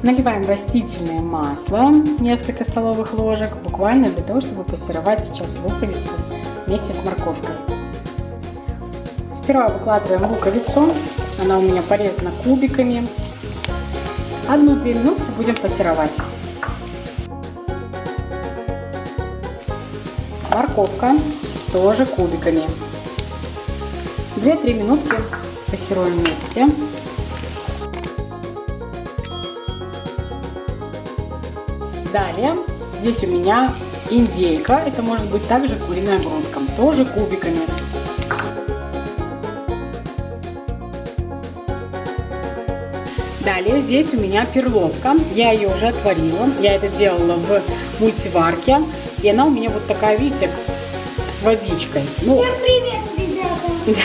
Наливаем растительное масло, несколько столовых ложек, буквально для того, чтобы пассеровать сейчас луковицу вместе с морковкой. Сперва выкладываем луковицу, она у меня порезана кубиками. 1-2 минутки будем пассеровать. Морковка тоже кубиками. 2-3 минутки пассеруем вместе. Далее здесь у меня индейка, это может быть также куриная грудка, тоже кубиками. Далее здесь у меня перловка, я ее уже отварила, я это делала в мультиварке, и она у меня вот такая, видите, с водичкой. Всем привет, ребята!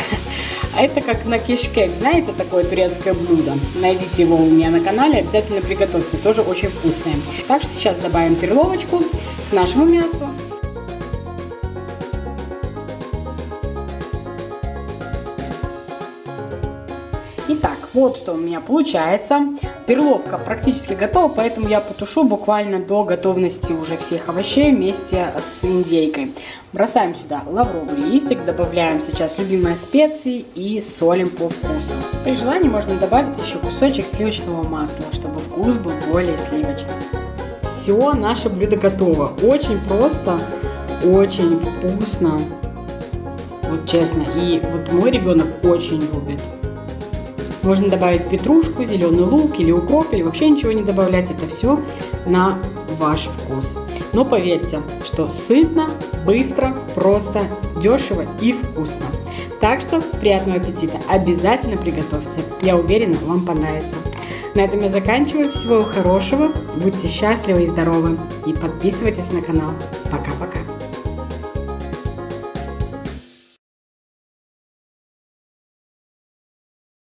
Это как на кешкек, знаете, такое турецкое блюдо. Найдите его у меня на канале, обязательно приготовьте, тоже очень вкусное. Так что сейчас добавим перловочку к нашему мясу. Итак, вот что у меня получается. Перловка практически готова, поэтому я потушу буквально до готовности уже всех овощей вместе с индейкой. Бросаем сюда лавровый листик, добавляем сейчас любимые специи и солим по вкусу. При желании можно добавить еще кусочек сливочного масла, чтобы вкус был более сливочным. Все, наше блюдо готово. Очень просто, очень вкусно. Вот честно. И вот мой ребенок очень любит. Можно добавить петрушку, зеленый лук или укроп, или вообще ничего не добавлять. Это все на ваш вкус. Но поверьте, что сытно, быстро, просто, дешево и вкусно. Так что приятного аппетита. Обязательно приготовьте. Я уверена, вам понравится. На этом я заканчиваю. Всего хорошего. Будьте счастливы и здоровы. И подписывайтесь на канал. Пока-пока.